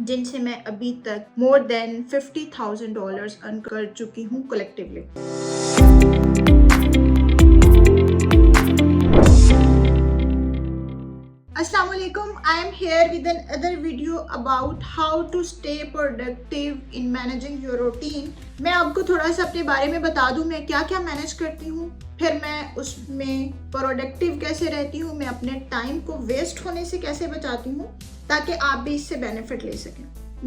जिनसे मैं अभी तक मोर देन $50,000 अर्न कर चुकी हूँ collectively. Assalamualaikum. I am here with another video about how to stay productive in managing your routine. मैं आपको थोड़ा सा अपने बारे में बता दूं मैं क्या क्या मैनेज करती हूँ, फिर मैं उसमें प्रोडक्टिव कैसे रहती हूँ, मैं अपने टाइम को वेस्ट होने से कैसे बचाती हूँ ताकि आप भी इससे बेनिफिट ले सकें।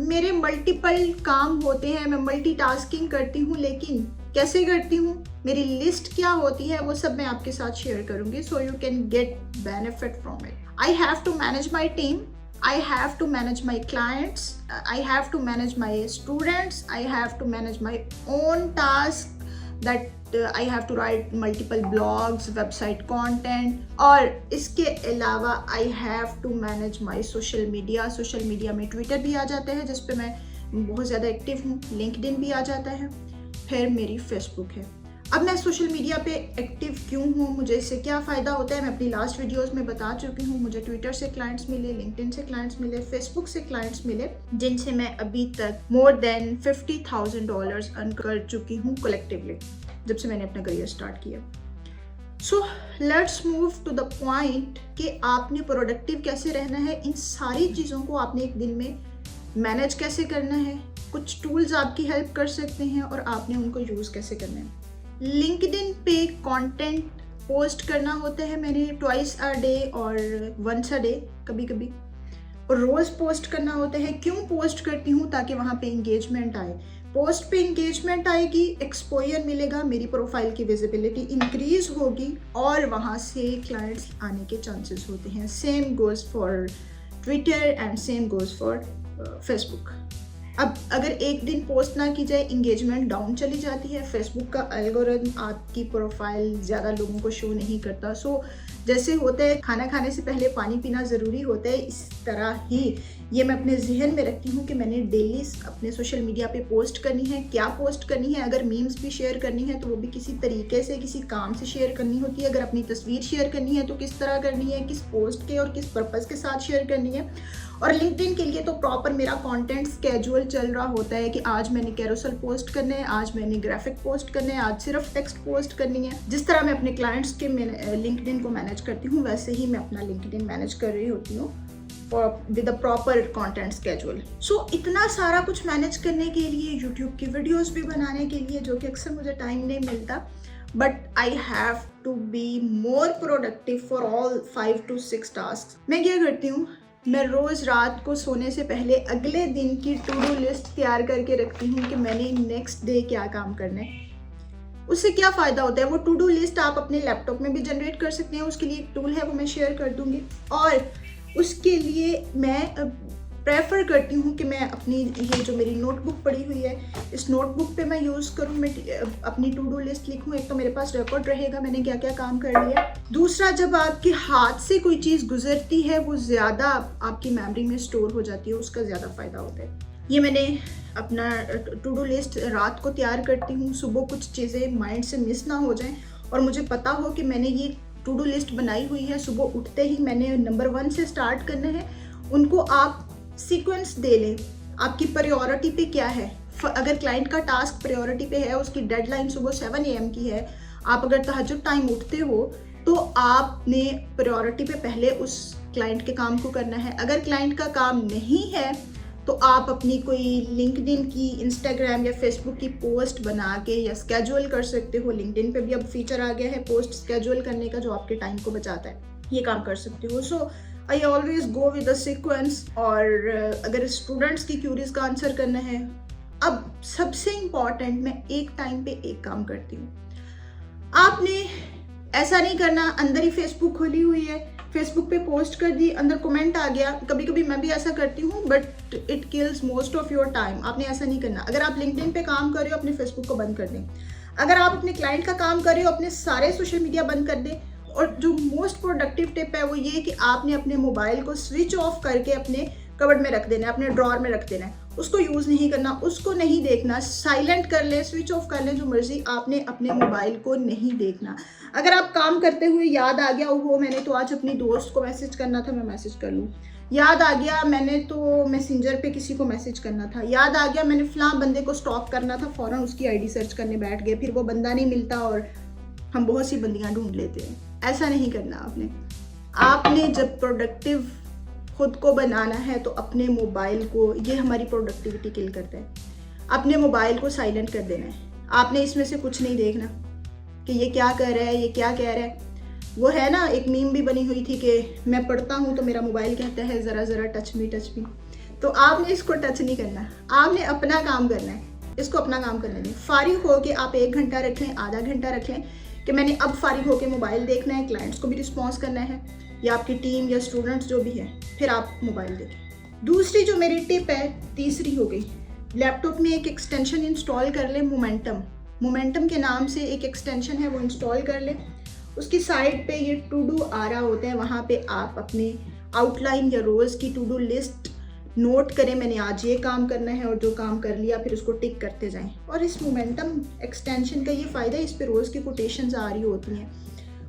मेरे मल्टीपल काम होते हैं, मैं मल्टीटास्किंग करती हूँ, लेकिन कैसे करती हूँ, मेरी लिस्ट क्या होती है, वो सब मैं आपके साथ शेयर करूँगी so you can get benefit from it. I have to manage my team, I have to manage my clients, I have to manage my students, I have to manage my own tasks that I have to write multiple blogs, website content और इसके अलावा I have to manage my social media। Social media में Twitter भी आ जाता है जिस पे मैं बहुत ज़्यादा एक्टिव हूँ, लिंक्डइन भी आ जाता है, फिर मेरी फेसबुक है। अब मैं सोशल मीडिया पे एक्टिव क्यों हूँ, मुझे इससे क्या फ़ायदा होता है, मैं अपनी लास्ट वीडियोस में बता चुकी हूँ। मुझे ट्विटर से क्लाइंट्स मिले, लिंक्डइन से क्लाइंट्स मिले, फेसबुक से क्लाइंट्स मिले, जिनसे मैं अभी तक मोर देन $50,000 अर्न कर चुकी हूँ कलेक्टिवली जब से मैंने अपना करियर स्टार्ट किया। So let's move to the point कि आपने प्रोडक्टिव कैसे रहना है। इन सारी चीज़ों को आपने एक दिन में मैनेज कैसे करना है, कुछ टूल्स आपकी हेल्प कर सकते हैं और आपने उनको यूज़ कैसे करना है। लिंक्डइन पे कंटेंट पोस्ट करना होता है मैंने ट्वाइस अ डे और वंस अ डे कभी कभी, और रोज़ पोस्ट करना होता है। क्यों पोस्ट करती हूँ? ताकि वहाँ पे इंगेजमेंट आए। पोस्ट पे इंगेजमेंट आएगी, एक्सपोजर मिलेगा, मेरी प्रोफाइल की विजिबिलिटी इंक्रीज होगी और वहाँ से क्लाइंट्स आने के चांसेस होते हैं। Same goes for Twitter and same goes for Facebook. अब अगर एक दिन पोस्ट ना की जाए, इंगेजमेंट डाउन चली जाती है, फेसबुक का एल्गोरिथम आपकी प्रोफाइल ज़्यादा लोगों को शो नहीं करता। सो जैसे होता है खाना खाने से पहले पानी पीना ज़रूरी होता है, इस तरह ही ये मैं अपने जहन में रखती हूँ कि मैंने डेली अपने सोशल मीडिया पे पोस्ट करनी है। क्या पोस्ट करनी है? अगर मीम्स भी शेयर करनी है तो वो भी किसी तरीके से, किसी काम से शेयर करनी होती है। अगर अपनी तस्वीर शेयर करनी है तो किस तरह करनी है, किस पोस्ट के और किस पर्पज़ के साथ शेयर करनी है। और लिंक्डइन के लिए तो प्रॉपर मेरा कंटेंट स्केड्यूल चल रहा होता है कि आज मैंने कैरोसेल पोस्ट करना है, आज मैंने ग्राफिक पोस्ट करना है, आज सिर्फ टेक्स्ट पोस्ट करनी है। जिस तरह मैं अपने क्लाइंट्स के लिंक्डइन को मैनेज करती हूँ वैसे ही मैं अपना लिंक्डइन मैनेज कर रही होती हूँ with a proper content schedule. So इतना सारा कुछ मैनेज करने के लिए, यूट्यूब की वीडियोस भी बनाने के लिए, जो कि अक्सर मुझे टाइम नहीं मिलता, but I have to be more productive for all 5 to 6 task. मैं क्या करती हूँ, मैं रोज़ रात को सोने से पहले अगले दिन की टू डू लिस्ट तैयार करके रखती हूँ कि मैंने नेक्स्ट डे क्या काम करना है। उससे क्या फ़ायदा होता है, वो टू डू लिस्ट आप अपने लैपटॉप में भी जनरेट कर सकते हैं। उसके लिए एक टूल है, वो मैं शेयर कर दूँगी। और उसके लिए मैं प्रेफर करती हूँ कि मैं अपनी ये जो मेरी नोटबुक पड़ी हुई है, इस नोटबुक पे मैं यूज़ करूँ, मैं अपनी टू डू लिस्ट लिखूँ। एक तो मेरे पास रिकॉर्ड रहेगा मैंने क्या क्या काम कर लिया। दूसरा, जब आपके हाथ से कोई चीज़ गुजरती है वो ज़्यादा आपकी मेमोरी में स्टोर हो जाती है, उसका ज़्यादा फ़ायदा होता है। ये मैंने अपना टू डू लिस्ट रात को तैयार करती हूँ, सुबह कुछ चीज़ें माइंड से मिस ना हो जाएँ और मुझे पता हो कि मैंने ये टू डू लिस्ट बनाई हुई है। सुबह उठते ही मैंने नंबर 1 से स्टार्ट करना है। उनको आप सीक्वेंस दे लें, आपकी प्रायोरिटी पे क्या है। अगर क्लाइंट का टास्क प्रायोरिटी पे है, उसकी डेडलाइन सुबह 7 AM की है, आप अगर तहज्जुद टाइम उठते हो तो आपने प्रायोरिटी पे पहले उस क्लाइंट के काम को करना है। अगर क्लाइंट का काम नहीं है तो आप अपनी कोई लिंक्डइन की, इंस्टाग्राम या फेसबुक की पोस्ट बना के या स्केड्यूल कर सकते हो। लिंक्डइन पे भी अब फीचर आ गया है पोस्ट स्केड्यूल करने का, जो आपके टाइम को बचाता है। ये काम कर सकते हो। So I always go with the sequence. और अगर स्टूडेंट्स की क्यूरीज का आंसर करना है, अब सबसे इम्पॉर्टेंट, मैं एक टाइम पे एक काम करती हूँ। आपने ऐसा नहीं करना अंदर ही फेसबुक खोली हुई है, फेसबुक पे पोस्ट कर दी, अंदर कमेंट आ गया। कभी कभी मैं भी ऐसा करती हूँ, but it kills most of your time. आपने ऐसा नहीं करना। अगर आप लिंक्डइन पे काम कर रहे हो, अपने फेसबुक को बंद कर दें। अगर आप अपने क्लाइंट का काम कर रहे हो, अपने सारे सोशल मीडिया बंद कर दें। और जो मोस्ट प्रोडक्टिव टिप है वो ये कि आपने अपने मोबाइल को स्विच ऑफ करके अपने कबर्ड में रख देना है, अपने ड्रॉर में रख देना है। उसको यूज़ नहीं करना, उसको नहीं देखना, साइलेंट कर लें, स्विच ऑफ कर लें, जो मर्जी। आपने अपने मोबाइल को नहीं देखना। अगर आप काम करते हुए याद आ गया, वो मैंने तो आज अपनी दोस्त को मैसेज करना था, मैं मैसेज कर लूँ। याद आ गया मैंने तो मैसेंजर पे किसी को मैसेज करना था, याद आ गया मैंने फ़लाँ बंदे को स्टॉक करना था, फ़ौरन उसकी आईडी सर्च करने बैठ गए, फिर वो बंदा नहीं मिलता और हम बहुत सी बंदियां ढूंढ लेते हैं। ऐसा नहीं करना आपने जब प्रोडक्टिव खुद को बनाना है तो अपने मोबाइल को, ये हमारी प्रोडक्टिविटी किल करता है, अपने मोबाइल को साइलेंट कर देना है। आपने इसमें से कुछ नहीं देखना कि ये क्या कर रहा है, ये क्या कह रहा है। वो है ना, एक मीम भी बनी हुई थी कि मैं पढ़ता हूँ तो मेरा मोबाइल कहता है ज़रा ज़रा टच मी टच मी। तो आपने इसको टच नहीं करना, आपने अपना काम करना है, इसको अपना काम करने दें। फारिग हो के आप 1 घंटा रख लें, आधा घंटा रख लें कि मैंने अब फारिग होकर मोबाइल देखना है, क्लाइंट्स को भी रिस्पॉन्स करना है या आपकी टीम या स्टूडेंट्स जो भी है, फिर आप मोबाइल देखें। दूसरी जो मेरी टिप है, तीसरी हो गई, लैपटॉप में एक एक्सटेंशन इंस्टॉल कर लें, मोमेंटम के नाम से एक एक्सटेंशन है, वो इंस्टॉल कर लें। उसकी साइड पे ये टू डू आ रहा होता है, वहाँ पे आप अपने आउटलाइन या रोज़ की टू डू लिस्ट नोट करें, मैंने आज ये काम करना है, और जो काम कर लिया फिर उसको टिक करते जाएं। और इस मोमेंटम एक्सटेंशन का ये फ़ायदा है, इस पे रोज़ की कोटेशंस आ रही होती हैं,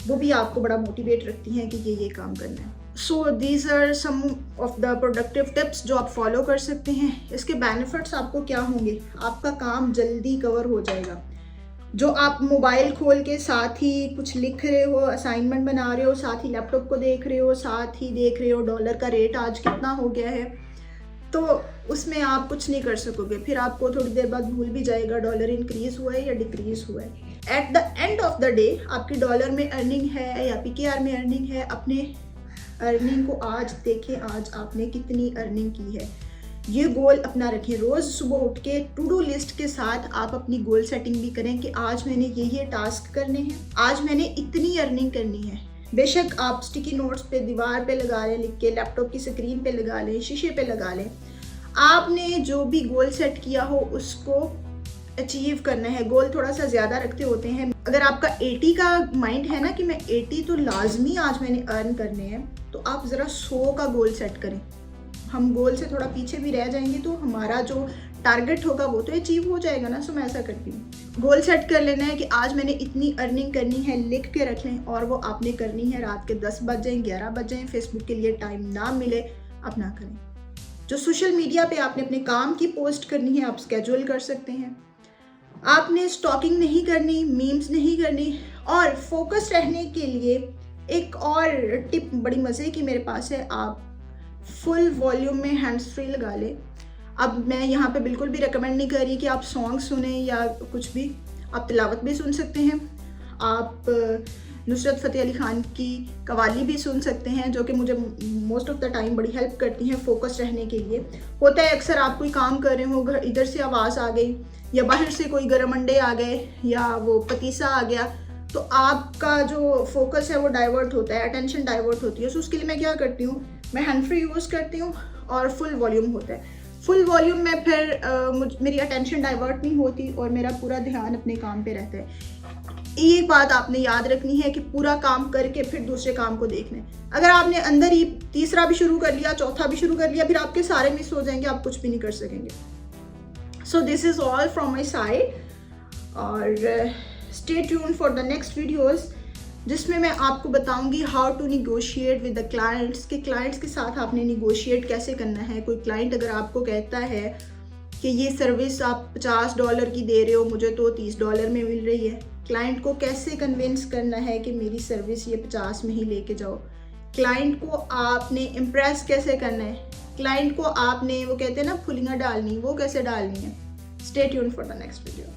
वो भी आपको बड़ा मोटिवेट रखती हैं कि ये काम करना है। So these are some of the productive tips जो आप फॉलो कर सकते हैं। इसके बेनिफिट्स आपको क्या होंगे, आपका काम जल्दी कवर हो जाएगा। जो आप मोबाइल खोल के साथ ही कुछ लिख रहे हो, असाइनमेंट बना रहे हो, साथ ही लैपटॉप को देख रहे हो, साथ ही देख रहे हो डॉलर का रेट आज कितना हो गया है, तो उसमें आप कुछ नहीं कर सकोगे। फिर आपको थोड़ी देर बाद भूल भी जाएगा डॉलर इंक्रीज़ हुआ है या डिक्रीज़ हुआ है। At the end of the day आपकी डॉलर में अर्निंग है या PKR में अर्निंग है, अपने अर्निंग को आज देखें, आज आपने कितनी अर्निंग की है, ये गोल अपना रखें। रोज़ सुबह उठ के टू डू लिस्ट के साथ आप अपनी गोल सेटिंग भी करें कि आज मैंने ये टास्क करने हैं, आज मैंने इतनी अर्निंग करनी है। बेशक आप स्टिकी नोट्स पे दीवार पे लगा लें, लिख के लैपटॉप की स्क्रीन पे लगा लें, शीशे पे लगा लें। आपने जो भी गोल सेट किया हो उसको अचीव करना है। गोल थोड़ा सा ज़्यादा रखते होते हैं। अगर आपका 80 का माइंड है ना कि मैं 80 तो लाजमी आज मैंने अर्न करने हैं, तो आप ज़रा 100 का गोल सेट करें। हम गोल से थोड़ा पीछे भी रह जाएंगे तो हमारा जो टारगेट होगा वो तो अचीव हो जाएगा ना। सो मैं ऐसा करती हूँ, गोल सेट कर लेना है कि आज मैंने इतनी अर्निंग करनी है, लिख के रख लें, और वो आपने करनी है रात के 10 बज जाएँ, 11 बज जाएँ, फेसबुक के लिए टाइम ना मिले, आप ना करें। जो सोशल मीडिया पे आपने अपने काम की पोस्ट करनी है, आप स्केड्यूल कर सकते हैं। आपने स्टॉकिंग नहीं करनी, मीम्स नहीं करनी, और फोकस रहने के लिए एक और टिप बड़ी मज़े की मेरे पास है, आप फुल वॉल्यूम में हैंड्स फ्री लगा लें। अब मैं यहाँ पे बिल्कुल भी रिकमेंड नहीं कर रही कि आप सॉन्ग सुने या कुछ भी, आप तिलावत भी सुन सकते हैं, आप नुसरत फ़तेह अली ख़ान की कवाली भी सुन सकते हैं, जो कि मुझे मोस्ट ऑफ द टाइम बड़ी हेल्प करती हैं फोकस रहने के लिए। होता है अक्सर आप कोई काम कर रहे हो, घर इधर से आवाज़ आ गई या बाहर से कोई गर्म अंडे आ गए या वो पतीसा आ गया, तो आपका जो फोकस है वो डाइवर्ट होता है, अटेंशन डाइवर्ट होती है। सो उसके लिए मैं क्या करती हूँ, मैं हैंड फ्री यूज़ करती हूँ और फुल वॉल्यूम होता है। फुल वॉल्यूम में फिर मेरी अटेंशन डाइवर्ट नहीं होती और मेरा पूरा ध्यान अपने काम पे रहता है। एक बात आपने याद रखनी है कि पूरा काम करके फिर दूसरे काम को देखना है। अगर आपने अंदर ही तीसरा भी शुरू कर लिया, चौथा भी शुरू कर लिया, फिर आपके सारे मिस हो जाएंगे, आप कुछ भी नहीं कर सकेंगे। So this is all from my side, और stay tuned for the next videos, जिसमें मैं आपको बताऊंगी how to negotiate with the clients, के क्लाइंट्स के साथ आपने निगोशिएट कैसे करना है। कोई क्लाइंट अगर आपको कहता है कि ये सर्विस आप $50 की दे रहे हो, मुझे तो $30 में मिल रही है, क्लाइंट को कैसे कन्विंस करना है कि मेरी सर्विस ये 50 में ही लेके जाओ। क्लाइंट को आपने इम्प्रेस कैसे करना है, क्लाइंट को आपने, वो कहते हैं ना फुलियाँ डालनी, वो कैसे डालनी है। Stay tuned for the next video.